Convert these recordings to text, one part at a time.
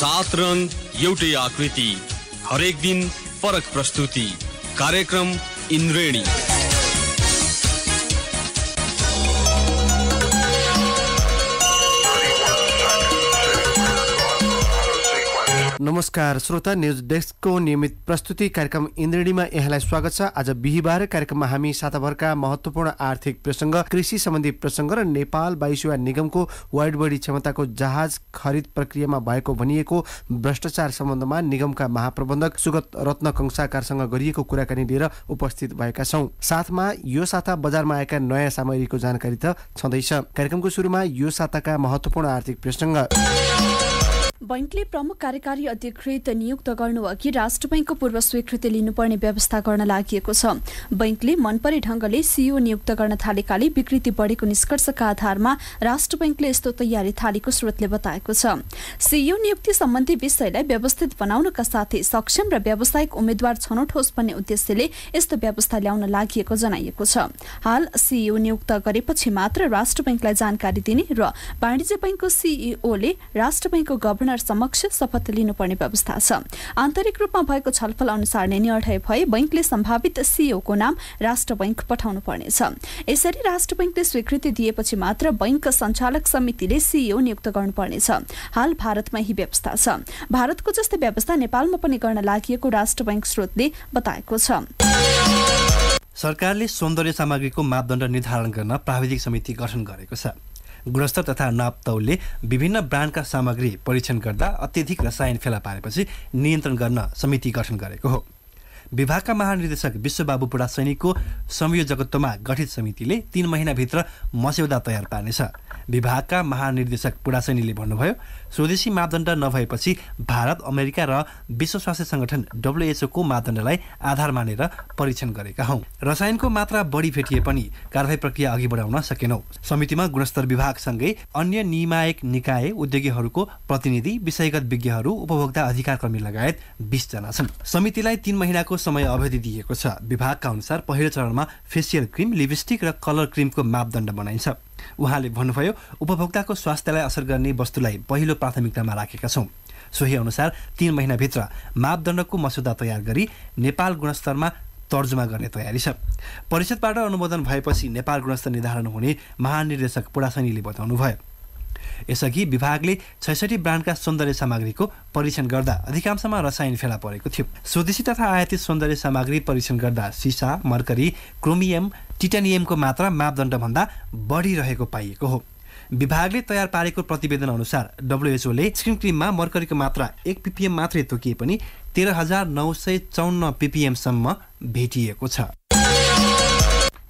7 रङ एउटै आकृति, हरेक दिन फरक प्रस्तुति। कार्यक्रम इन्द्रेणी। नमस्कार श्रोता, न्युज डेस्कको नियमित प्रस्तुति कार्यक्रम इन्द्रेणीमा यहाँलाई स्वागत छ। आज बिहीबार कार्यक्रममा हामी साताभरका महत्त्वपूर्ण आर्थिक प्रसङ्ग, कृषि सम्बन्धी प्रसङ्ग र नेपाल वायुसेवा निगमको वाइड बडी क्षमताको जहाज खरिद प्रक्रियामा भएको भनिएको भ्रष्टाचार सम्बन्धमा निगमका महाप्रबन्धक सुगत रत्न कंसाकारसँग गरिएको कुराकानी लिएर उपस्थित भएका छौँ। साथमा यो साता बजारमा आएका नयाँ सामग्रीको जानकारी त छँदैछ। कार्यक्रमको सुरुमा यो साताका महत्त्वपूर्ण आर्थिक प्रसङ्ग। बैंकले प्रमुख कार्यकारी अधिकृत नियुक्त गर्नुअघि राष्ट्र बैंकको पूर्व स्वीकृति लिनुपर्ने व्यवस्था गर्न लागि छ। बैंकले मनपरे ढंगले सीईओ नियुक्त गर्न थालेकाले विकृति बढेको निष्कर्षका आधारमा राष्ट्र बैंकले यस्तो तयारी थालेको स्रोतले बताएको छ। सीईओ नियुक्ति सम्बन्धी विषयलाई व्यवस्थित बनाउनका साथै सक्षम र व्यावसायिक उम्मेद्वार छनौट होस् भन्ने उद्देश्यले यस्तो व्यवस्था ल्याउन लागि जनाइएको छ। हाल सीईओ नियुक्त गरेपछि मात्र राष्ट्र बैंकलाई जानकारी दिने र वाणिज्य बैंकको सीईओले राष्ट्र बैंकको गभर्नर समक्ष शपथ लिनुपर्ने व्यवस्था छ। आन्तरिक रूपमा भएको छलफल अनुसार नै निर्णय भए बैंकले सम्भावित सीईओको नाम राष्ट्र बैंक पठाउनु पर्नेछ। यसरी राष्ट्र बैंकले स्वीकृति दिएपछि मात्र बैंक सञ्चालक समितिले सीईओ नियुक्त गर्नुपर्नेछ। हाल भारतमा यही व्यवस्था छ। भारतको जस्तै व्यवस्था नेपालमा पनि गर्न लागि राष्ट्र बैंक स्रोतले बताएको छ। सरकारले सौन्दर्य सामग्रीको मापदण्ड निर्धारण गर्न प्राविधिक समिति गठन गरेको छ। गुणस्तर तथा नापतौलले विभिन्न ब्रान्डका सामग्री परीक्षण गर्दा अत्यधिक रसायन फेला पारेपछि नियन्त्रण गर्न समिति गठन गरेको हो। विभागका महानिर्देशक विश्वबाबु पुडासैनीको संयोजकत्वमा गठित समितिले 3 महिनाभित्र मस्यौदा तयार पार्नेछ। विभागका महानिर्देशक पुडासैनीले भन्नुभयो, स्वदेशी मापदण्ड नभएपछि भारत, अमेरिका र विश्व स्वास्थ्य संगठन WHO को मापदण्डलाई आधार मानेर परीक्षण गरेका हौं। रसायनको मात्रा बढी भेटिए पनि कारबाही प्रक्रिया अघि बढाउन सकेनौं। समितिमा गुणस्तर विभागसँगै अन्य नियामक निकाय, उद्योगीहरूको प्रतिनिधि, विषयगत विज्ञहरू, उपभोक्ता अधिकारकर्मी लगायत 20 जना छन्। समितिलाई 3 महिनाको समय अवधि दिएको छ। विभागका अनुसार पहिलो चरणमा फेसियल क्रिम, लिपस्टिक र कलर क्रिमको मापदण्ड बनाइन्छ। उहाँले भन्नुभयो, उपभोक्ताको स्वास्थ्यलाई असर गर्ने वस्तुलाई पहिलो प्राथमिकतामा राखेका छौं। सोही अनुसार 3 महिनाभित्र मापदण्डको मस्यौदा तयार गरी नेपाल गुणस्तरमा तर्जुमा गर्ने तयारी छ। परिषदबाट अनुमोदन भएपछि नेपाल गुणस्तर निर्धारण हुने महानिर्देशक पुडासैनीले बताउनुभयो। यसअघि विभागले 66 ब्रान्डका सौन्दर्य सामग्रीको परीक्षण गर्दा अधिकांशमा रसायन फेला परेको थियो। स्वदेशी तथा आयातित सौन्दर्य सामग्री परीक्षण गर्दा सिसा, मर्करी, क्रोमियम, टिटानियमको मात्रा मापदण्डभन्दा बढी रहेको पाइएको हो। विभागले तयार पारेको प्रतिवेदन अनुसार WHO ले स्किन क्रिममा मर्करीको मात्रा 1 ppm मात्रै तोकिए पनि 13,954 ppm सम्म भेटिएको छ।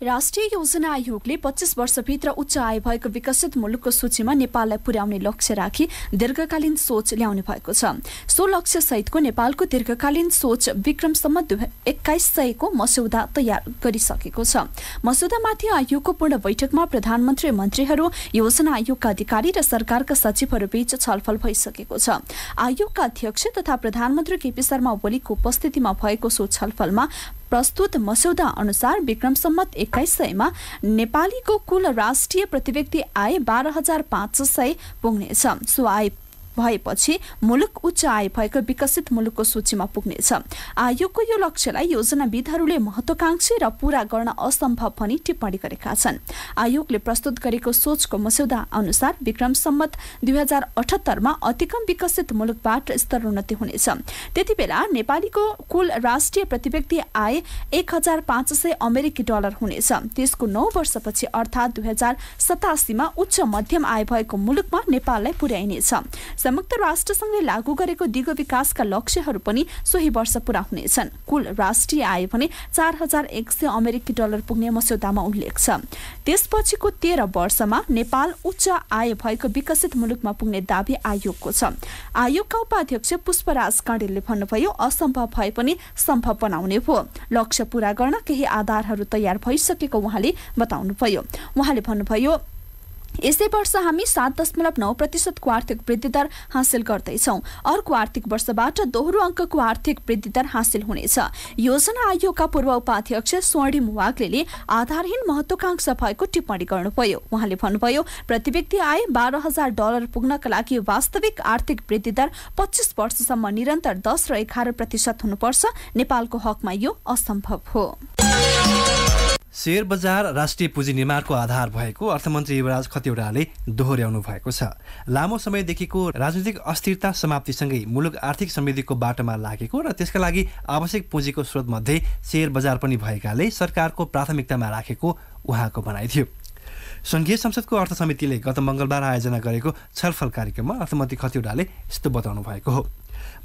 राष्ट्रिय योजना आयोगले 25 वर्षभित्र उच्च आय भएको विकसित मुलुकको सूचीमा नेपाललाई पुर्याउने लक्ष्य राखी दीर्घकालीन सोच ल्याउने भएको छ। सो लक्ष्य सहितको नेपालको दीर्घकालीन सोच विक्रम सम्मत 2100 को मस्यौदा तयार गरिसकेको छ। मस्यौदामाथि आयोगको पूर्ण बैठकमा प्रधानमन्त्री, मन्त्रीहरू, योजना आयोगका अधिकारी र सरकारका सचिवहरूबीच छलफल भइसकेको छ। आयोगका अध्यक्ष तथा प्रधानमन्त्री केपी शर्मा ओलीको उपस्थितिमा भएको सो छलफलमा प्रस्तुत मस्यौदा अनुसार विक्रम सम्मत 2100 मा नेपालीको कुल राष्ट्रिय प्रतिव्यक्ति आय 12,500 पुग्नेछ। सो आय भएपछि मुलुक उच्च आय भएको विकसित मुलुकको सूचीमा पुग्नेछ। आयोगको यो लक्ष्यलाई योजनाविदहरूले महत्वाकांक्षी र पूरा गर्न असम्भव भनी टिप्पणी गरेका छन्। आयोगले प्रस्तुत गरेको सोचको मस्यौदा अनुसार विक्रम सम्मत 2078 मा अतिकम विकसित मुलुकबाट स्तरोन्नति हुनेछ। त्यतिबेला नेपालीको कुल राष्ट्रिय प्रतिव्यक्ति आय 1,500 अमेरिकी डलर हुनेछ। त्यसको 9 वर्षपछि अर्थात् 2087 मा उच्च मध्यम आय भएको मुलुकमा नेपाललाई पुर्याइनेछ। संयुक्त राष्ट्रसंघले लागू गरेको दिगो विकासका लक्ष्यहरू पनि सोही वर्ष पूरा हुनेछन्। कुल राष्ट्रिय आय भने 4,100 अमेरिकी डलर पुग्ने मस्यौदामा उल्लेख छ। त्यसपछिको 13 वर्षमा नेपाल उच्च आय भएको विकसित मुलुकमा पुग्ने दाबी आयोगको छ। आयोगका उपाध्यक्ष पुष्पराज कँडेलले भन्नुभयो, असम्भव भए पनि सम्भव बनाउने हो। लक्ष्य पूरा गर्न केही आधारहरू तयार भइसकेको उहाँले बताउनुभयो। उहाँले भन्नुभयो, यसै वर्ष हामी 7.9% को आर्थिक वृद्धि दर हासिल गर्दैछौँ। अर्को आर्थिक वर्षबाट दोहोरो अङ्कको आर्थिक वृद्धि दर हासिल हुनेछ। योजना आयोगका पूर्व उपाध्यक्ष स्वर्णिम वाग्लेले आधारहीन महत्वाकांक्षा भएको टिप्पणी गर्नुभयो। उहाँले भन्नुभयो, प्रति व्यक्ति आय $12,000 पुग्नका लागि वास्तविक आर्थिक वृद्धि दर 25 वर्षसम्म निरन्तर 10 र 11% हुनुपर्छ। नेपालको हकमा यो असम्भव हो। शेयर बजार राष्ट्रिय पुँजी निर्माणको आधार भएको अर्थमन्त्री युवराज खतिवड़ाले दोहोर्याउनु भएको छ। लामो समयदेखिको राजनीतिक अस्थिरता समाप्तिसँगै मुलुक आर्थिक समृद्धिको बाटोमा लागेको र त्यसका लागि आवश्यक पुँजीको स्रोत मध्ये शेयर बजार पनि भएकाले सरकारको प्राथमिकतामा राखेको उहाँको भनाइ थियो। संघीय संसदको अर्थ समितिले गत मंगलबार आयोजना गरेको छलफल कार्यक्रममा अर्थमन्त्री खतिवड़ाले यस्तो बताउनु भएको हो।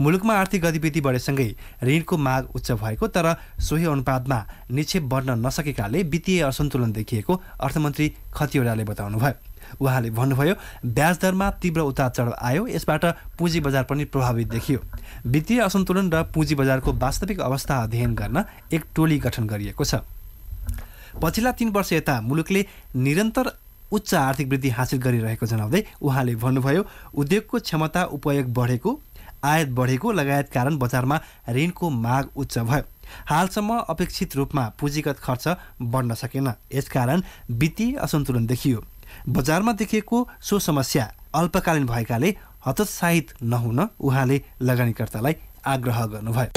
मुलुकमा आर्थिक गतिविधि बढेसँगै ऋणको माग उच्च भएको तर सोही अनुपातमा निक्षेप बढ्न नसकेकाले वित्तीय असन्तुलन देखिएको अर्थमन्त्री खतिवड़ाले बताउनुभयो। उहाँले भन्नुभयो, ब्याज दरमा तीव्र उतार चढाव आयो, यसबाट पुँजी बजार पनि प्रभावित देखियो। वित्तीय असन्तुलन र पुँजी बजारको वास्तविक अवस्था अध्ययन गर्न एक टोली गठन गरिएको छ। पछिल्ला 3 वर्ष यता मुलुकले निरन्तर उच्च आर्थिक वृद्धि हासिल गरिरहेको जनाउँदै उहाँले भन्नुभयो, उद्योगको क्षमता उपयोग बढेको, आयात बढेको लगायत कारण बजारमा ऋणको माग उच्च भयो। हालसम्म अपेक्षित रूपमा पुँजीगत खर्च बढ्न सकेन, यसकारण वित्तीय असन्तुलन देखियो। बजारमा देखिएको सो समस्या अल्पकालीन भएकाले हतोत्साहित नहुन उहाँले लगानीकर्तालाई आग्रह गर्नुभयो।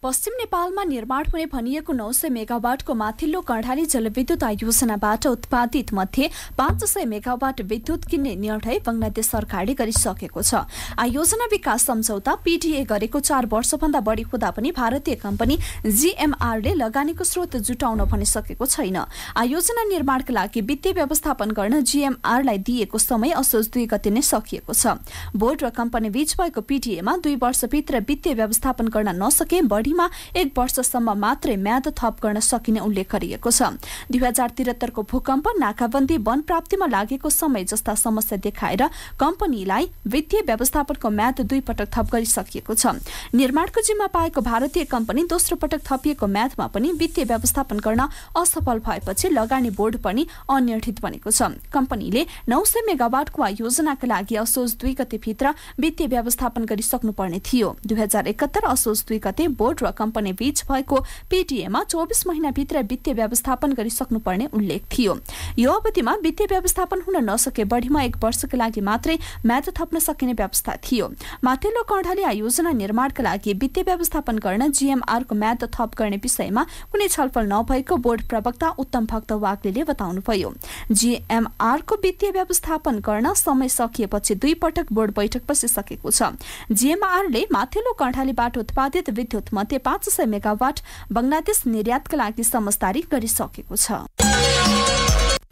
पश्चिम नेपालमा निर्माण हुने भनिएको 900 मेगावाटको माथिल्लो कर्णाली जलविद्युत आयोजनाबाट उत्पादित मध्ये 500 मेगावाट विद्युत किन्ने निर्णय बंगलादेश सरकारले गरिसकेको छ। आयोजना विकास सम्झौता PDA गरेको 4 वर्षभन्दा बढी हुँदा पनि भारतीय कम्पनी GMRले लगानीको स्रोत जुटाउन भनिसकेको छैन। आयोजना निर्माणका लागि वित्तीय व्यवस्थापन गर्न GMRलाई दिएको समय असोज 2 गते नै सकिएको छ। बोर्ड र कम्पनी बीच भएको PDAमा 2 वर्षभित्र वित्तीय व्यवस्थापन गर्न नसके बढी 1 वर्षसम्म मात्रै म्याद थप गर्न सकिने उल्लेख गरिएको छ। 2073 को भूकम्प, नाकाबन्दी, वन प्राप्तिमा लागेको समय जस्ता समस्या देखाएर कम्पनीलाई वित्तीय व्यवस्थापनको म्याद 2 पटक थप गरिसकिएको छ। निर्माणको जिम्मा पाएको भारतीय कम्पनी दोस्रो पटक थपिएको म्यादमा पनि वित्तीय व्यवस्थापन गर्न असफल भएपछि लगानी बोर्ड पनि अनिर्णित बनेको छ। कम्पनीले 900 मेगावाटको आयोजनाका लागि असोज 2 गते भित्र वित्तीय व्यवस्थापन गरिसक्नुपर्ने थियो। 2071 असोज 2 गते बोर्ड र कम्पनी बीच भएको PDAमा 24 महिनाभित्र वित्तीय व्यवस्थापन गरिसक्नुपर्ने उल्लेख थियो। यो अवधिमा वित्तीय व्यवस्थापन हुन नसके बढीमा 1 वर्षका लागि मात्रै म्याद थप्न सकिने व्यवस्था थियो। माथिल्लो कर्णाली आयोजना निर्माणका लागि वित्तीय व्यवस्थापन गर्न GMRको म्याद थप गर्ने विषयमा कुनै छलफल नभएको बोर्ड प्रवक्ता उत्तम भक्त वाग्लेले बताउनुभयो। GMRको वित्तीय व्यवस्थापन गर्न समय सकिएपछि 2 पटक बोर्ड बैठक बसिसकेको छ। GMRले माथिल्लो कर्णालीबाट उत्पादित विद्युत मध्ये 500 मेगावाट बंगलादेश निर्यातका लागि समझदारी गरिसकेको छ।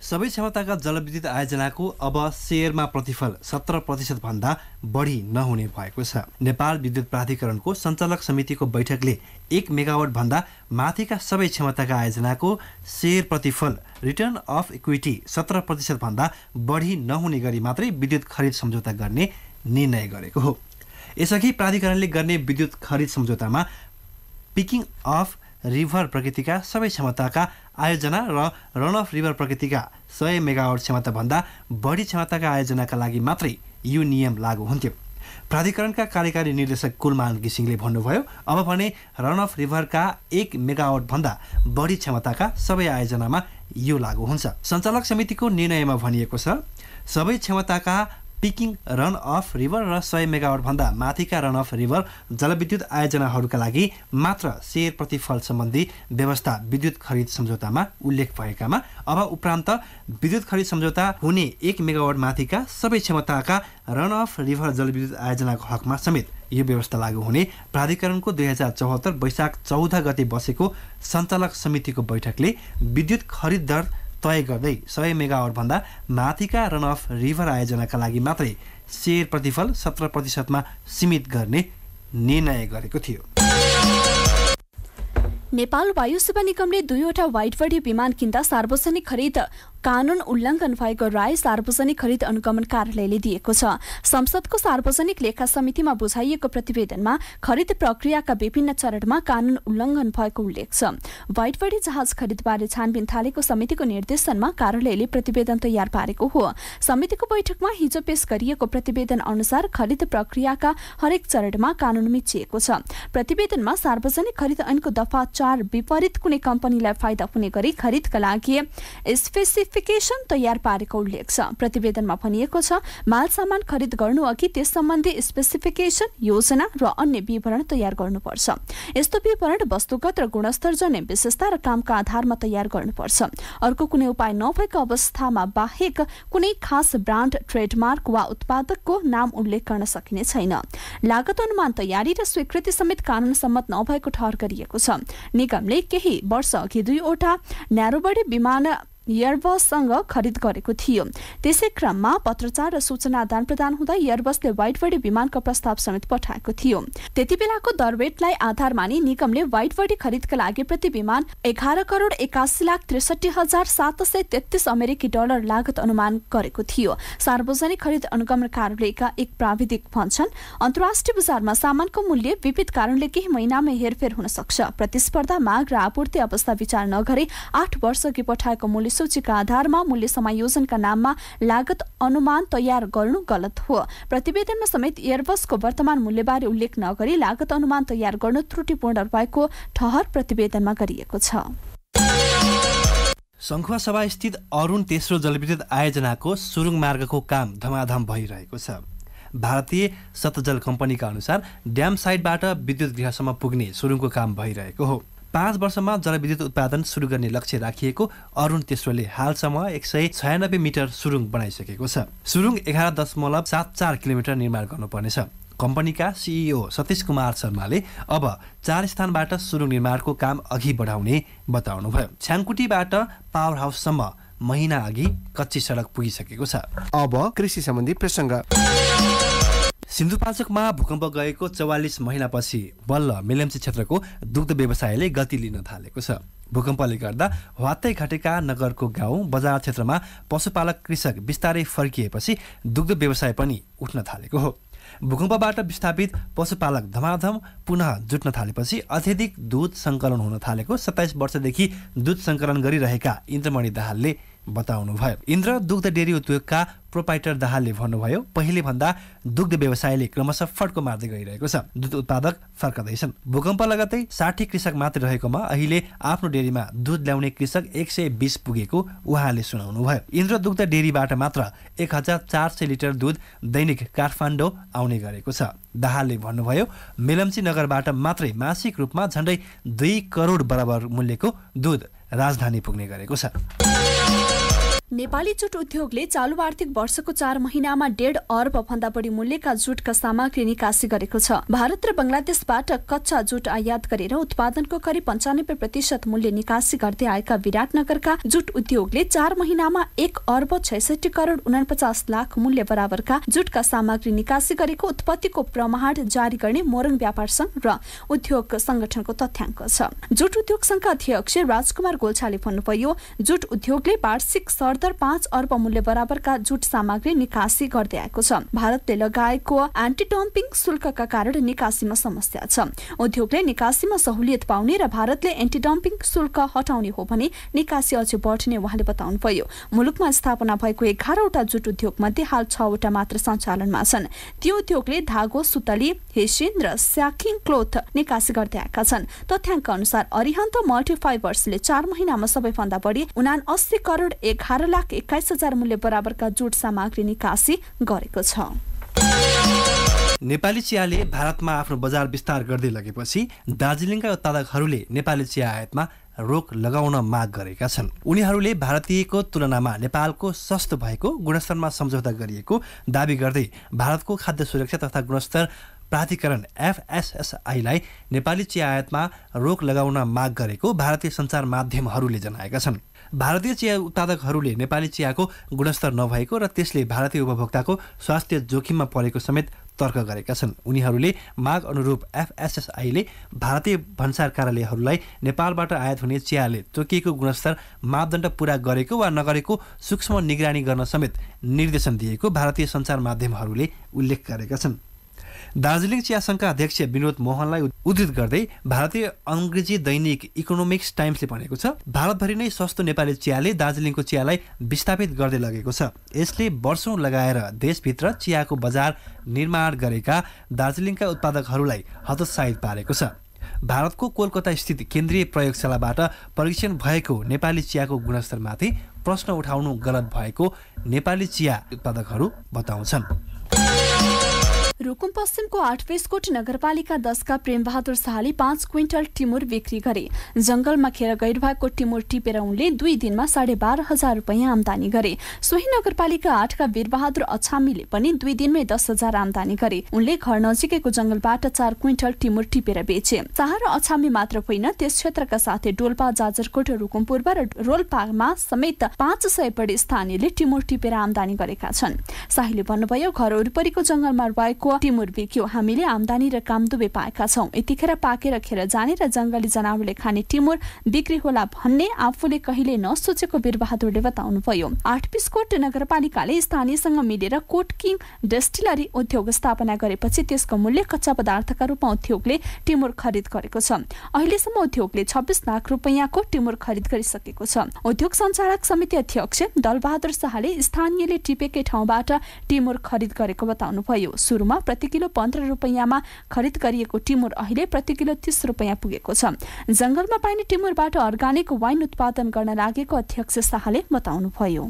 सबै क्षमताका जलविद्युत आयोजनाको अब शेयरमा प्रतिफल 17% भन्दा बढी नहुने भएको छ। नेपाल विद्युत प्राधिकरणको सञ्चालक समितिको बैठकले 1 मेगावाट भन्दा माथिका सबै क्षमताका आयोजनाको शेयर प्रतिफल रिटर्न अफ इक्विटी 17% भन्दा बढी नहुने गरी मात्रै विद्युत खरिद सम्झौता गर्ने निर्णय गरेको हो। यसअघि प्राधिकरणले गर्ने विद्युत खरिद सम्झौतामा पिकिङ अफ रिभर प्रकृतिका सबै क्षमताका आयोजना र रन अफ रिभर प्रकृतिका 100 मेगावाट क्षमताभन्दा बढी क्षमताका आयोजनाका लागि मात्रै यो नियम लागू हुन्थ्यो। प्राधिकरणका कार्यकारी निर्देशक कुलमान घिसिङले भन्नुभयो, अब भने रन अफ रिभरका 1 मेगावाट भन्दा बढी क्षमताका सबै आयोजनामा यो लागू हुन्छ। सञ्चालक समितिको निर्णयमा भनिएको छ, सबै क्षमताका पिकिङ रन अफ रिभर र 100 मेगावाट भन्दा माथिका रन अफ रिभर जलविद्युत आयोजनाहरूका लागि मात्र शेयर प्रतिफल सम्बन्धी व्यवस्था विद्युत खरिद सम्झौतामा उल्लेख भएकामा अब उपरान्त विद्युत खरिद सम्झौता हुने 1 मेगावाट माथिका सबै क्षमताका रन अफ रिभर जलविद्युत आयोजनाको हकमा समेत यो व्यवस्था लागू हुने प्राधिकरणको 2074 वैशाख 14 गते बसेको सञ्चालक समितिको बैठकले विद्युत खरिद दर तय गर्दै 100 मेगावाट भन्दा माथिका रन अफ रिभर आयोजनाका लागि मात्रै शेयर प्रतिफल 17% मा सीमित गर्ने निर्णय गरेको थियो। नेपाल वायु सेवा निगमले 2वटा वाइड बडी विमान किन्दा सार्वजनिक खरिद कानून उल्लङ्घन भएको राय सार्वजनिक खरिद अनुगमन कार्यालयले दिएको छ। संसदको सार्वजनिक लेखा समितिमा बुझाइएको प्रतिवेदनमा खरिद प्रक्रियाका विभिन्न चरणमा कानून उल्लङ्घन भएको उल्लेख छ। वाइडबडी जहाज खरिदबारे छानबिन थालेको समितिको निर्देशनमा कार्यालयले प्रतिवेदन तयार पारेको हो। समितिको बैठकमा हिजो पेश गरिएको प्रतिवेदन अनुसार खरिद प्रक्रियाका हरेक चरणमा कानून मिचिएको छ। प्रतिवेदनमा सार्वजनिक खरिद ऐनको दफा 4 विपरीत कुनै कम्पनीलाई फाइदा हुने गरी खरिदका लागि स्पेसिफिकेसन तयार पारेको उल्लेख छ। प्रतिवेदनमा भनिएको छ माल सामान खरिद गर्नु अघि त्यस सम्बन्धी स्पेसिफिकेसन, योजना र अन्य विवरण तयार गर्नुपर्छ। यस्तो विवरण वस्तुगत र गुणस्तर जन्य विशेषता र कामका आधारमा तयार गर्नुपर्छ। अर्को कुनै उपाय नभएको अवस्थामा बाहेक कुनै खास ब्रान्ड, ट्रेडमार्क वा उत्पादकको नाम उल्लेख गर्न सकिने छैन। लागत अनुमान तयारी र स्वीकृति समेत कानून सम्मत नभएको ठहर गरिएको छ। निगमले केही वर्ष अघि 2 वटा न्यारोबडी विमान एयरबससँग खरिद गरेको थियो। त्यसै क्रममा पत्रचार र सूचना आदान प्रदान हुँदा एयरबसले वाइडबडी विमानको प्रस्ताव समेत पठाएको थियो। त्यति बेलाको दरवेटलाई आधार मानि निगमले वाइडबडी खरिदका लागि प्रति विमान 11,81,63,733 अमेरिकी डलर लागत अनुमान गरेको थियो। सार्वजनिक खरिद अनुगमन कार्यालयका एक प्राविधिक भन्छन् अन्तर्राष्ट्रिय बजारमा सामानको मूल्य विविध कारणले केही महिनामा हेरफेर हुन सक्छ। प्रतिस्पर्धा, माग र आपूर्ति अवस्था विचार नगरी 8 वर्षअघि पठाएको मूल्य सूचीका आधारमा मूल्य समायोजनका नाममा लागत अनुमान तयार गर्नु गलत हो। प्रतिवेदनमा समेत एयरबसको वर्तमान मूल्यबारे उल्लेख नगरी लागत अनुमान तयार गर्नु त्रुटिपूर्ण भएको ठहर प्रतिवेदनमा गरिएको छ। सङ्खुवा सभा स्थित अरुण तेस्रो जलविद्युत आयोजनाको सुरुङ मार्गको काम धमाधम भइरहेको छ। भारतीय सतजल कम्पनीका अनुसार ड्याम साइडबाट विद्युत गृहसम्म पुग्ने सुरुङको काम भइरहेको हो। 5 वर्षमा जलविद्युत उत्पादन सुरु गर्ने लक्ष्य राखिएको अरुण तेस्रोले हालसम्म 196 मिटर सुरुङ बनाइसकेको छ। सुरुङ 11.74 किलोमिटर निर्माण गर्नुपर्नेछ। कम्पनीका सिइओ सतीश कुमार शर्माले अब 4 स्थानबाट सुरुङ निर्माणको काम अघि बढाउने बताउनुभयो। छ्याङकुटीबाट पावर हाउससम्म महिना अघि कच्ची सडक पुगिसकेको छ। अब कृषि सम्बन्धी प्रसङ्ग। सिन्धुपाल्चोकमा भूकम्प गएको 44 महिनापछि बल्ल मेलम्ची क्षेत्रको दुग्ध व्यवसायले गति लिन थालेको छ। भूकम्पले गर्दा ह्वात्तै घटेका नगरको गाउँ बजार क्षेत्रमा पशुपालक कृषक बिस्तारै फर्किएपछि दुग्ध व्यवसाय पनि उठ्न थालेको हो। भूकम्पबाट विस्थापित पशुपालक धमाधम पुनः जुट्न थालेपछि अत्यधिक दूध सङ्कलन हुन थालेको 27 वर्षदेखि दूध सङ्कलन गरिरहेका इन्द्रमणि दाहालले बताउनुभयो। इन्द्र दुग्ध डेरी उद्योगका प्रोपाइटर दाहालले भन्नुभयो पहिले भन्दा दुग्ध व्यवसायले क्रमशः फड्को मार्दै गइरहेको छ। दुध उत्पादक फर्कदैछन्। भूकम्प लगतै 60 कृषक मात्र रहेकोमा अहिले आफ्नो डेरीमा दुध ल्याउने कृषक 120 पुगेको उहाँले सुनाउनुभयो। इन्द्र दुग्ध डेरीबाट मात्र 1400 लिटर दुध दैनिक काठमाडौँ आउने गरेको छ। दाहालले भन्नुभयो मेलम्ची नगरबाट मात्रै मासिक रूपमा झन्डै 2 करोड बराबर मूल्यको दुध राजधानी पुग्ने गरेको छ। नेपाली जुट उद्योगले चालु आर्थिक वर्षको 4 महिनामा 1.5 अर्ब भन्दा बढी मूल्यका जुटका सामग्री निकासी गरेको छ। भारत र बंगलादेशबाट कच्चा जुट आयात गरेर उत्पादनको करिब 95% मूल्य निकासी गर्दै आएका विराटनगरका जुट उद्योगले 4 महिनामा 1 अर्ब 66 करोड 49 लाख मूल्य बराबरका जुटका सामग्री निकासी गरेको उत्पत्तिको प्रमाण जारी गर्ने मोरङ व्यापार संघ र उद्योग संगठनको तथ्याङ्क छ। जुट उद्योग संघका अध्यक्ष राजकुमार गोल्छाले भन्नुभयो जुट उद्योगले वार्षिक 5 अर्ब मूल्य बराबरका जुट सामग्री निकासी गर्दै आएको छ। भारतले लगाएको एन्टी डम्पिङ शुल्कका कारण निकासीमा समस्या छ। उद्योगले निकासीमा सहुलियत पाउने र भारतले एन्टी डम्पिङ शुल्क हटाउने हो भने निकासी अझै बढ्ने उहाँले बताउनुभयो। मुलुकमा स्थापना भएको 11 वटा जुट उद्योग मध्ये हाल 6 वटा मात्र सञ्चालनमा छन्। ती उद्योगले धागो, सुतली, हेसिन र स्याकिङ क्लोथ निकासी गर्दै आएका छन्। तथ्याङ्क अनुसार अरिहन्त मल्टिफाइबर्सले 4 महिनामा सबैभन्दा बढी 79 करोड 11,21,000 मूल्य बराबरका जुट सामग्री निकासी गरेको छ। नेपाली चियाले भारतमा आफ्नो बजार विस्तार गर्दै लगेपछि दार्जिलिङका उत्पादकहरूले नेपाली चिया आयातमा रोक लगाउन माग गरेका छन्। उनीहरूले भारतीयको तुलनामा नेपालको सस्तो भएको गुणस्तरमा सम्झौता गरिएको दाबी गर्दै भारतको खाद्य सुरक्षा तथा गुणस्तर प्राधिकरण FSSAI-लाई नेपाली चिया आयातमा रोक लगाउन माग गरेको भारतीय सञ्चार माध्यमहरूले जनाएका छन्। भारतीय चिया उत्पादकहरूले नेपाली चियाको गुणस्तर नभएको र त्यसले भारतीय उपभोक्ताको स्वास्थ्य जोखिममा परेको समेत तर्क गरेका छन्। उनीहरूले माग अनुरूप FSSAI ले भारतीय भन्सार कार्यालयहरूलाई नेपालबाट आयात हुने चियाले तोकिएको गुणस्तर मापदण्ड पूरा गरेको वा नगरेको सूक्ष्म निगरानी गर्न समेत निर्देशन दिएको भारतीय सञ्चार माध्यमहरूले उल्लेख गरेका छन्। दार्जिलिङ चिया सङ्घका अध्यक्ष विनोद मोहनलाई उद्धृत गर्दै भारतीय अङ्ग्रेजी दैनिक इकोनोमिक्स टाइम्सले भनेको छ, भारतभरि नै सस्तो नेपाली चियाले दार्जिलिङको चियालाई विस्थापित गर्दै लगेको छ। यसले वर्षौं लगाएर देशभित्र चियाको बजार निर्माण गरेका दार्जिलिङका उत्पादकहरूलाई हतोत्साहित पारेको छ। भारतको कोलकाता स्थित केन्द्रीय प्रयोगशालाबाट परीक्षण भएको नेपाली चियाको गुणस्तरमाथि प्रश्न उठाउनु गलत भएको नेपाली चिया उत्पादकहरू बताउँछन्। रुकुम पश्चिमको 8 पेसकोट नगरपालिका 10 का प्रेमबहादुर शाहले 5 क्विन्टल टिमुर बिक्री गरे। जंगलमा खेर गइरहेको टिमुर टिपेर उनले 2 दिनमा 12,500 रुपैयाँ आमदानी गरे। सोही नगरपालिका 8 का वीरबहादुर अछामीले पनि 2 दिनमै 10,000 आमदानी गरे। उनले घर नजिकैको जंगलबाट 4 क्विन्टल टिमुर टिपेर बेचे। शाह र अछामी मात्र होइन, त्यस क्षेत्रका साथै डोल्पा, जाजरकोट, रुकुम पूर्व र रोल्पामा समेत 500 बढी स्थानीयले टिमुर टिपेर आमदानी गरेका छन्। शाहले भन्नुभयो, घर वरिपरिको जंगलमा रहेको टिमुर बिक्यो, हामीले आमदानी र काम दुवै पाएका छौं। यतिखेर पाकेर खेर जाने र जंगली जनावरले खाने टिमुर बिक्री होला भन्ने आफूले कहिले नसोचेको वीरबहादुरले बताउनुभयो। 8 पेसकोट नगरपालिकाले स्थानीयसँग मिलेर कोट किङ डेस्टिलरी उद्योग स्थापना गरेपछि त्यसको मूल्य कच्चा पदार्थका रूपमा उद्योगले टिमुर खरिद गरेको छ। अहिलेसम्म उद्योगले 26 लाख रुपैयाँको टिमुर खरिद गरिसकेको छ। उद्योग सञ्चालक समिति अध्यक्ष दलबहादुर शाहले स्थानीयले टिपेकै ठाउँबाट टिमुर खरिद गरेको बताउनुभयो। सुरुमा प्रति किलो 15 रुपैयाँमा खरिद गरिएको टिमुर अहिले प्रति किलो 30 रुपैयाँ पुगेको छ। जंगलमा पाइने टिमुरबाट अर्गानिक वाइन उत्पादन गर्न लागेको अध्यक्ष शाहले बताउनुभयो।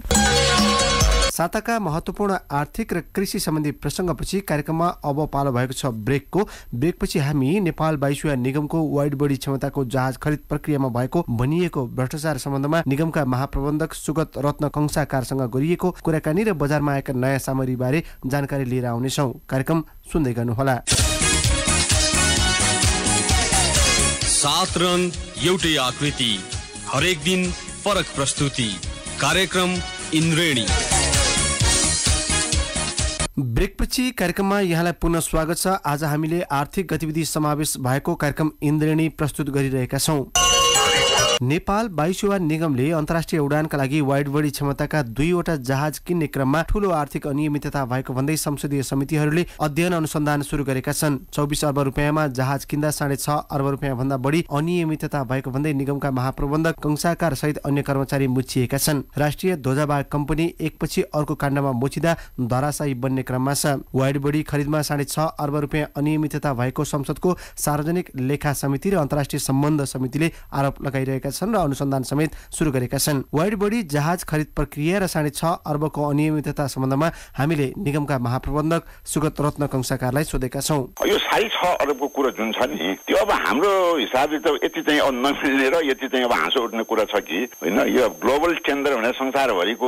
साताका महत्त्वपूर्ण आर्थिक र कृषि सम्बन्धी प्रसङ्गपछि कार्यक्रममा अब पालो भएको छ ब्रेकको। ब्रेकपछि हामी नेपाल वायुसेवा निगमको वाइड बडी क्षमताको जहाज खरिद प्रक्रियामा भएको भनिएको भ्रष्टाचार सम्बन्धमा निगमका महाप्रबन्धक सुगत रत्न कंसाकारसँग गरिएको कुराकानी र बजारमा आएका नयाँ सामग्रीबारे जानकारी लिएर आउनेछौँ। कार्यक्रम सुन्दै गर्नुहोला। 7 रङ एउटै आकृति, हरेक दिन फरक प्रस्तुति। कार्यक्रम इन्द्रेणी। ब्रेकपछि कार्यक्रममा यहाँलाई पुनः स्वागत छ। आज हामीले आर्थिक गतिविधि समावेश भएको कार्यक्रम इन्द्रेणी प्रस्तुत गरिरहेका छौँ। नेपाल वायुसेवा निगमले अन्तर्राष्ट्रिय उडानका लागि वाइड बडी क्षमताका 2वटा जहाज किन्ने क्रममा ठूलो आर्थिक अनियमितता भएको भन्दै संसदीय समितिहरूले अध्ययन अनुसन्धान सुरु गरेका छन्। 24 अर्ब रुपैयाँमा जहाज किन्दा 6.5 अर्ब रुपैयाँ भन्दा बढी अनियमितता भएको भन्दै निगमका महाप्रबन्धक कंसाकार सहित अन्य कर्मचारी मुछिएका छन्। राष्ट्रिय ध्वजावाहक कम्पनी एकपछि अर्को काण्डमा मोचिँदा धराशायी बन्ने क्रममा छ। वाइड बडी खरिदमा 6.5 अर्ब रुपैयाँ अनियमितता भएको संसदको सार्वजनिक लेखा समिति र अन्तर्राष्ट्रिय सम्बन्ध समितिले आरोप लगाइरहेका छन् र अनुसन्धान समेत सुरु गरेका छन्। वाइड बडी जहाज खरिद प्रक्रिया र 6.5 अर्बको अनियमितता सम्बन्धमा हामीले निगमका महाप्रबन्धक सुगत रत्न कंसाकारलाई सोधेका छौँ। यो 6.5 अर्बको कुरा जुन छ नि, त्यो अब हाम्रो हिसाबले त यति चाहिँ नमिल्ने र यति चाहिँ अब हाँसो उठ्ने कुरा छ कि होइन। यो ग्लोबल टेन्डर भने संसारभरिको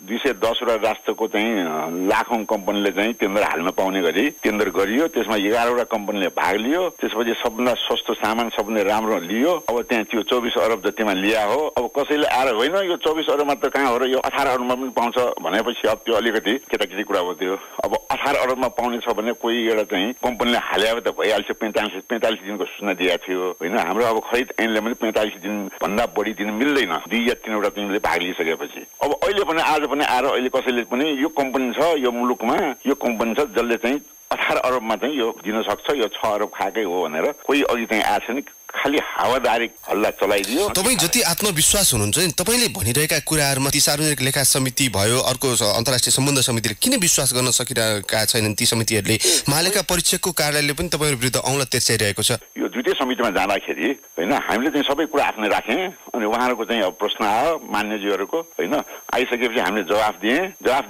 210 राष्ट्रको चाहिँ लाखौं कम्पनीले चाहिँ टेन्डर हाल्न पाउने गरी टेन्डर गरियो। त्यसमा 11वटा कम्पनीले भाग लियो। त्यसपछि सबभन्दा सस्तो सामान सबभन्दा राम्रो लियो। अब त्यहाँ त्यो 24 अर्ब जतिमा लिया हो। अब कसैले आएर होइन यो 24 अर्बमा त कहाँ हो र यो 18 अर्बमा पनि पाउँछ भनेपछि अब त्यो अलिकति केटाकेटी कुरा हो त्यो। अब 18 अर्बमा पाउने छ भने कोही एउटा चाहिँ कम्पनीले हाले त भइहाल्छ। 45 दिनको सूचना दिएको थियो होइन। हाम्रो अब खरिद ऐनले पनि 45 दिन भन्दा बढी दिन मिल्दैन 2 या 3वटा टिमले भाग लिइसकेपछि। अब अहिले पनि आज पनि आएर अहिले कसैले पनि यो कम्पनी छ यो मुलुकमा यो कम्पनी छ जसले चाहिँ 18 अर्बमा चाहिँ यो दिन सक्छ, यो 6 अर्ब खाएकै हो भनेर कोही अघि चाहिँ आएछ नि, खाली हावादारी हल्ला चलाइदियो। तपाईँ जति आत्मविश्वास हुनुहुन्छ नि, तपाईँले भनिरहेका कुराहरूमा ती सार्वजनिक लेखा समिति भयो, अर्को अन्तर्राष्ट्रिय सम्बन्ध समितिले किन विश्वास गर्न सकिरहेका छैनन्? ती समितिहरूले महालेखा परीक्षकको कार्यालयले पनि तपाईँहरू विरुद्ध औँला तेर्साइरहेको छ। यो दुईटै समितिमा जाँदाखेरि होइन हामीले चाहिँ सबै कुरा आफ्नै राखेँ अनि उहाँहरूको चाहिँ अब प्रश्न आयो मान्यजीहरूको होइन। आइसकेपछि हामीले जवाफ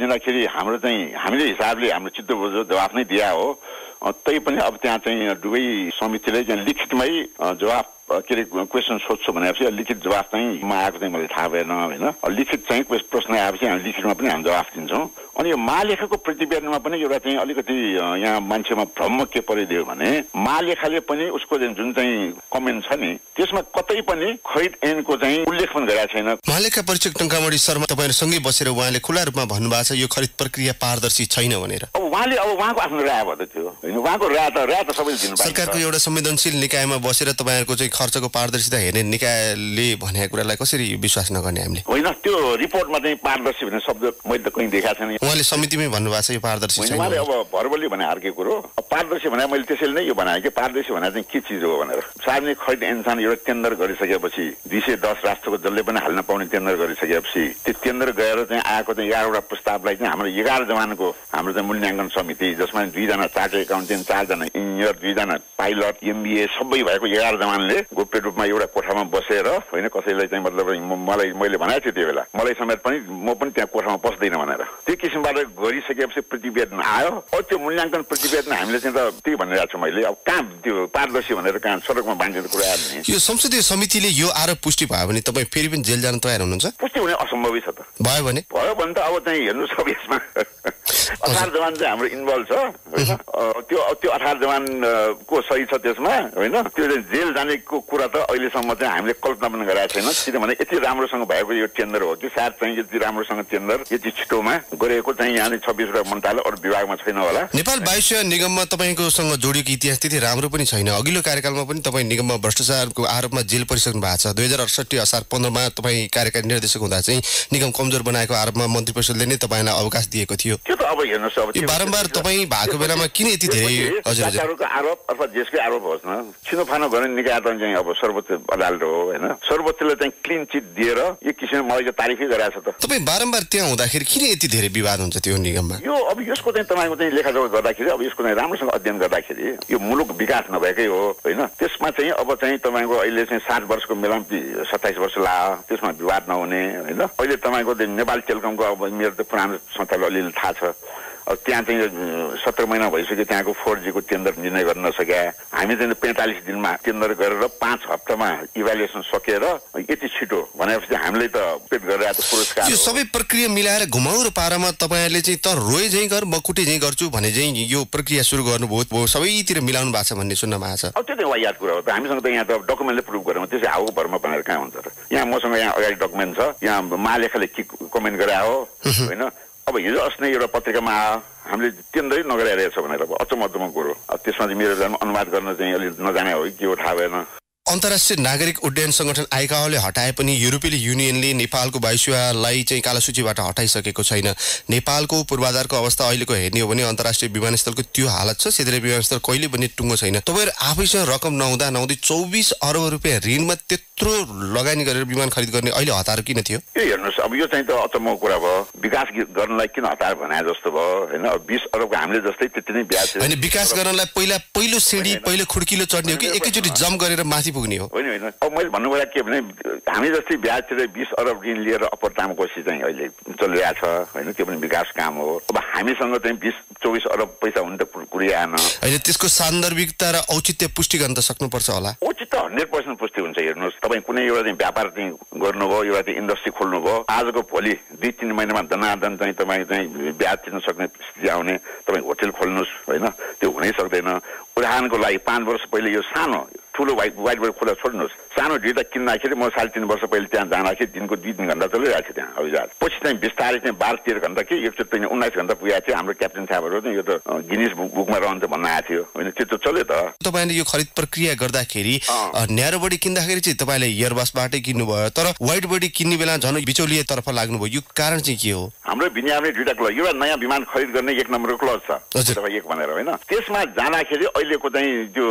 दिँदाखेरि हाम्रो चाहिँ हामीले हिसाबले हाम्रो चित्त बुझ्दो जवाफ नै दिया हो। तै पनि अब त्यहाँ चाहिँ दुवै समितिले चाहिँ लिखितमै जवाफ के अरे क्वेसन सोध्छु भनेपछि लिखित जवाफ चाहिँ आएको चाहिँ मैले थाहा भएन होइन लिखित चाहिँ प्रश्न आएपछि हामी लिखितमा पनि हामी जवाफ दिन्छौँ अनि यो महालेखाको प्रतिवेदनमा पनि एउटा चाहिँ अलिकति यहाँ मान्छेमा भ्रम के परिदियो भने महालेखाले पनि उसको जुन चाहिँ कमेन्ट छ नि त्यसमा कतै पनि खरिद ऐनको चाहिँ उल्लेख पनि गरेको छैन। महालेखा परीक्षक टंकामणि शर्मा तपाईहरुसँगै बसेर उहाँले खुला रूपमा भन्नुभएको छ यो खरिद प्रक्रिया पारदर्शी छैन भनेर। अब उहाँले उहाँको आफ्नो राय भयो त त्यो हैन उहाँको राय त सबैले दिनु पर्छ। सरकारको एउटा संवेदनशील निकायमा बसेर तपाईहरुको चाहिँ खर्चको पारदर्शिता हेर्ने निकायले भनेको कुरालाई कसरी विश्वास नगर्ने हामीले? होइन त्यो रिपोर्टमा चाहिँ पारदर्शी भन्ने शब्द मैले त कहीँ देखाएको छैन। उहाँले समितिमै भन्नुभएको छ यो पारदर्शी छैन। उहाँले अब भर्बली भने अर्कै कुरो पारदर्शी भने मैले त्यसैले नै यो बनाएँ कि पारदर्शी भने चाहिँ के चिज हो भनेर सार्वजनिक खरिद ऐनसान एउटा टेन्डर गरिसकेपछि 210 राष्ट्रको जसले पनि हाल्न पाउने टेन्डर गरिसकेपछि त्यो टेन्डर गएर चाहिँ आएको चाहिँ 11वटा प्रस्तावलाई चाहिँ हाम्रो 11 जवानको हाम्रो चाहिँ मूल्याङ्कन समिति जसमा 2 जना चार्टर्ड एकाउन्टेन्ट 4 जना इन्जिनियर 2 जना पाइलट एमबीए सबै भएको 11 जवानले गोप्य रूपमा एउटा कोठामा बसेर होइन कसैलाई चाहिँ मतलब मैले भनेको थिएँ त्यो बेला मलाई समेत पनि म पनि त्यहाँ कोठामा बस्दैन भनेर त्यो किसिमबाट गरिसकेपछि प्रतिवेदन आयो। अब त्यो मूल्याङ्कन प्रतिवेदन हामीले चाहिँ त त्यही भनिरहेको छु मैले अब कहाँ त्यो पारदर्शी भनेर कहाँ सडकमा बाँधिने कुरा आयो नि। यो संसदीय समितिले यो आरोप पुष्टि भयो भने तपाईँ फेरि पनि जेल जान तयार हुनुहुन्छ? पुष्टि हुने असम्भवै छ त। भयो भने त अब चाहिँ हेर्नुहोस् अब यसमा 18 जवान चाहिँ हाम्रो इन्भल्भ छ होइन त्यो 18 जवानको सही छ त्यसमा होइन त्यो जेल जानेको कुरा त अहिलेसम्म चाहिँ हामीले कल्पना पनि गरेका छैनौँ किनभने यति राम्रोसँग भएको यो टेन्डर हो कि सायद चाहिँ यति राम्रोसँग टेन्डर यति छिटोमा गरेको चाहिँ यहाँ 26वटा मन्त्रालय अरू विभागमा छैन होला। नेपाल वायुसेवा निगममा तपाईँकोसँग जोडिएको इतिहास त्यति राम्रो पनि छैन। अघिल्लो कार्यकालमा पनि तपाईँ निगममा भ्रष्टाचारको आरोपमा जेल परिसक्नु भएको छ। 2068 असार 15मा तपाईँ कार्यकारी निर्देशक हुँदा चाहिँ निगम कमजोर बनाएको आरोपमा मन्त्री परिषदले नै तपाईँलाई अवकाश दिएको थियो। त्यो त अब हेर्नुहोस् अब बारम्बार तपाईँ भएको बेलामा किन यति धेरै हजुरको आरोप अथवा जेसकै आरोप होस् न छिनोफानो गर्ने निकाय त चाहिँ अब सर्वोच्च अदालत हो होइन सर्वोच्चले चाहिँ क्लिन चिट दिएर यो किसिमले मलाई चाहिँ तारिफै गराएको छ त। तपाईँ बारम्बार त्यहाँ हुँदाखेरि किन यति धेरै विवाद हुन्छ त्यो निगममा? यो अब यसको चाहिँ तपाईँको चाहिँ लेखाजोखा गर्दाखेरि अब यसको चाहिँ राम्रोसँग अध्ययन गर्दाखेरि यो मुलुक विकास नभएकै हो होइन त्यसमा चाहिँ अब चाहिँ तपाईँको अहिले चाहिँ 7 वर्षको मेलाम्पी 27 वर्ष लाग्यो त्यसमा विवाद नहुने होइन अहिले तपाईँको नेपाल टेलिकमको अब मेरो त पुरानो संस्थालाई अलिअलि थाहा छ त्यहाँ चाहिँ 17 महिना भइसक्यो त्यहाँको 4G को टेन्डर निर्णय गर्न नसक्या हामी चाहिँ 45 दिनमा टेन्डर गरेर 5 हप्तामा इभ्यालुएसन सकेर यति छिटो भनेपछि हामीले त पेट गरेर त पुरस्कार यो सबै प्रक्रिया मिलाएर घुमाउरो पारामा तपाईहरुले चाहिँ त रोए झै गर बकुटे झै गर्छु भने चाहिँ यो प्रक्रिया सुरु गर्नुभयो सबैतिर मिलाउनु भएको छ भन्ने सुन्नमा आछ। अब त्यो चाहिँ वायात कुरा हो त हामीसँग त यहाँ त डकुमेन्टले प्रुफ गरेर त्यसै हाउको भरमा भनेर कहाँ हुन्छ र यहाँ मसँग यहाँ अगाडि डकुमेन्ट छ यहाँ महालेखाले के कमेन्ट गरे हो हैन अब हिजो अस्नै एउटा पत्रिकामा आयो हामीले टेन्डरै नगराइरहेछ भनेर अचम्मको कुरो अब त्यसमा चाहिँ मेरो अनुवाद गर्न चाहिँ अलि नजाने हो कि के हो थाहा भएन। अन्तर्राष्ट्रिय नागरिक उड्डयन संगठन आइकाओले हटाए पनि युरोपेली युनियनले नेपालको वायुसेवालाई चाहिँ कालो सूचीबाट हटाइसकेको छैन। नेपालको पूर्वाधारको अवस्था अहिलेको हेर्ने हो भने अन्तर्राष्ट्रिय विमानस्थलको त्यो हालत छ सिधै विमानस्थल कहिले पनि टुङ्गो छैन। तपाईहरु आफैसँग रकम नहुँदा 24 अर्ब रुपैयाँ ऋणमा त्यत्रो लगानी गरेर विमान खरिद गर्ने अहिले हतार किन थियो? ए हेर्नुस् अब यो चाहिँ त अचम्मको कुरा भयो विकास गर्नलाई किन हतार भने जस्तो भयो हैन अब 20 अर्बको हामीले जस्तै त्यति नै ब्याज हैन विकास गर्नलाई पहिलो सिडी पहिलो खुड्किलो चढ्ने हो कि एकैचोटी जम गरेर माथि पुग्ने हो? होइन अब मैले भन्नु गएको के भने हामी जस्तै ब्याज तिरेर 20 अर्ब ऋण लिएर अप्पर टार्म कोसी चाहिँ अहिले चलिरहेछ हैन त्यो पनि विकास काम हो। अब हामीसँग चाहिँ 20-24 अर्ब पैसा हुन त कुरै आएन। हैन त्यसको सान्दर्भिकता र औचित्य पुष्टि गर्न त सक्नुपर्छ होला। औचित्य 100% पुष्टि हुन्छ। हेर्नुस् तपाईँ कुनै एउटा चाहिँ व्यापार चाहिँ गर्नुभयो एउटा चाहिँ इन्डस्ट्री खोल्नुभयो आजको भोलि 2-3 महिनामा दनादन चाहिँ तपाईँ चाहिँ ब्याज तिर्न सक्ने स्थिति आउने तपाईँ होटल खोल्नुहोस् हैन त्यो हुनै सक्दैन। उदाहरणको लागि 5 वर्ष पहिले यो सानो ठुलो वाइटबोर्ड खोला छोड्नुहोस् सानो ढिटा किन्दाखेरि म 3.5 वर्ष पहिले त्यहाँ जाँदाखेरि दिनको 2-3 घण्टा चलिरहेको थियो त्यहाँ हवाईजहाज पछि चाहिँ बिस्तारै चाहिँ 12-13 घण्टा कि एकचोटि 19 घण्टा पुगेको थियो। हाम्रो क्याप्टेन साहबहरू चाहिँ यो त गिनिज बुकमा रहन्छ भन्न आएको थियो होइन त्यो त चल्यो त। तपाईले यो खरिद प्रक्रिया गर्दाखेरि न्यारो बडी किन्दाखेरि चाहिँ तपाईले एयरबसबाटै किन्नुभयो तर वाइड बडी किन्ने बेला झन् बिचौलिया तर्फ लाग्नुभयो यो कारण चाहिँ के हो? हाम्रो विनियामले दुईटा क्लज एउटा नयाँ विमान खरिद गर्ने 1 नम्बरको क्लज छ एक भनेर होइन त्यसमा जाँदाखेरि अहिलेको चाहिँ त्यो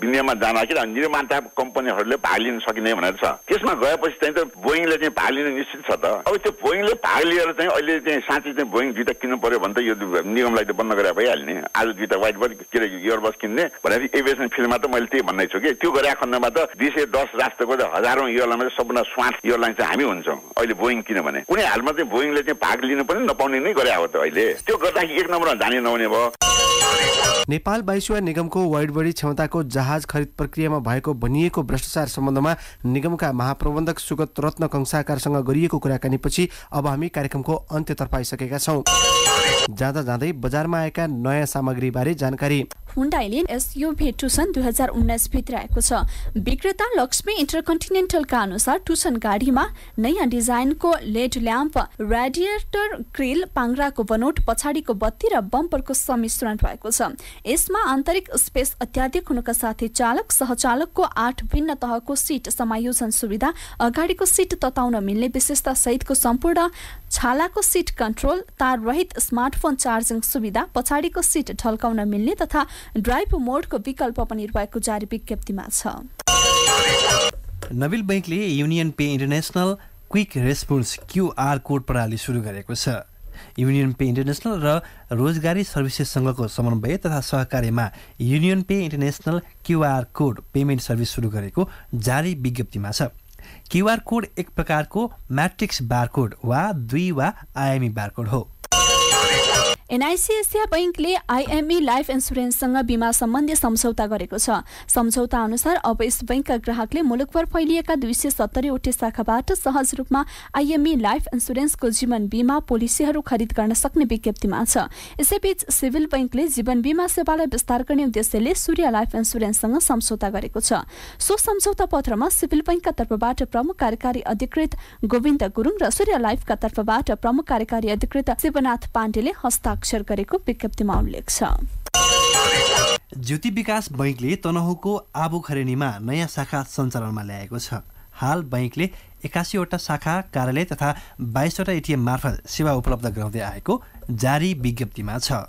विनियाममा जाँदाखेरि निर्माता कम्पनीहरूले भाग लिन सकिने भनेर छ। त्यसमा गएपछि चाहिँ त बोइङले चाहिँ भाग लिन निश्चित छ त। अब त्यो बोइङले भाग लिएर चाहिँ अहिले चाहिँ साँच्चै चाहिँ बोइङ दुईटा किन्नु पर्यो भने त यो निगमलाई त बन्द गरेर भइहाल्ने आज दुईटा वाइट बडी के अरे एयरबस किन्ने भनेर एभिएसन फिल्डमा त मैले त्यही भन्दै छु कि त्यो गरेको खण्डमा त 210 राष्ट्रको हजारौं एयरलाइन सबभन्दा स्मार्ट एयरलाइन चाहिँ हामी हुन्छौँ अहिले बोइङ किनभने कुनै हालमा चाहिँ बोइङले चाहिँ भाग लिनु पनि नपाउने नै गरे हो त अहिले त्यो गर्दाखेरि 1 नम्बरमा जाने नहुने भयो। नेपाल वायुसेवा निगमको वाइड बडी क्षमताको जहाज खरिद प्रक्रियामा भएको भनिएको भ्रष्टाचार सम्बन्धमा निगमका महाप्रबन्धक सुगत रत्न कंसाकारसँग गरिएको कुराकानीपछि अब हामी कार्यक्रमको अन्त्यतर्फ आइसकेका छौँ। जाँदा जाँदै बजारमा आएका नयाँ सामग्रीबारे जानकारी। हुन्डाईले एसयुभी टुसन 2019 भित्राएको छ। विक्रेता लक्ष्मी इन्टरकन्टिनेन्टलका अनुसार टुसन गाडीमा नयाँ डिजाइनको लेड ल्याम्प, रेडिएटर ग्रिल, पाङ्ग्राको बनोट, पछाडिको बत्ती र बम्परको सम्मिश्रण भएको छ। यसमा आन्तरिक स्पेस अत्याधिक हुनुका साथै चालक सहचालकको 8 भिन्न तहको सिट समायोजन सुविधा, अगाडिको सिट तताउन मिल्ने विशेषता सहितको सम्पूर्ण छालाको सिट कन्ट्रोल, तार रहित स्मार्टफोन चार्जिङ सुविधा, पछाडिको सिट ढल्काउन मिल्ने तथा ड्राइभ मोडको विकल्प पनि रहेको जारी विज्ञप्तिमा छ। नबिल बैंकले union pay international quick response QR code प्रणाली सुरु गरेको छ। युनियन पे इन्टरनेसनल र रोजगारी सर्भिसेससँगको समन्वय तथा सहकार्यमा union pay international QR code payment service सुरु गरेको जारी विज्ञप्तिमा छ। क्युआर कोड एक प्रकारको म्याट्रिक्स बारकोड वा 2 वा आयामी बारकोड हो। एनआइसी एसिया बैंकले आइएमई लाइफ इन्सुरेन्ससँग बीमा सम्बन्धी सम्झौता गरेको छ। सम्झौता अनुसार अब यस बैंकका ग्राहकले मुलुकभर फैलिएका 270 वटा शाखाबाट सहज रूपमा आइएमई लाइफ इन्सुरेन्सको जीवन बीमा पोलिसीहरू खरिद गर्न सक्ने विज्ञप्तिमा छ। यसैबीच सिभिल बैंकले जीवन बीमा सेवालाई विस्तार गर्ने उद्देश्यले सूर्य लाइफ इन्सुरेन्ससँग सम्झौता गरेको छ। सो सम्झौता पत्रमा सिभिल बैंकका तर्फबाट प्रमुख कार्यकारी अधिकृत गोविन्द गुरुङ र सूर्य लाइफका तर्फबाट प्रमुख कार्यकारी अधिकृत शिवनाथ पाण्डेले हस्ताक्षर गरेको विज्ञप्तिमा उल्लेख छ। ज्योति विकास बैंकले तनहुको आबुखरेनीमा नयाँ शाखा सञ्चालनमा ल्याएको छ। हाल बैंकले 81 वटा शाखा कार्यालय तथा 22 वटा एटिएम मार्फत सेवा उपलब्ध गराउँदै आएको जारी विज्ञप्तिमा छ।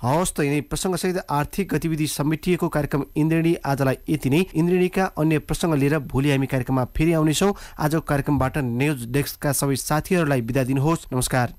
हवस् त यिनै प्रसङ्गसहित आर्थिक गतिविधि समेटिएको कार्यक्रम इन्द्रेणी आजलाई यति नै। इन्द्रेणीका अन्य प्रसङ्ग लिएर भोलि हामी कार्यक्रममा फेरि आउनेछौँ। आजको कार्यक्रमबाट न्युज डेस्कका सबै साथीहरूलाई बिदा दिनुहोस्। नमस्कार।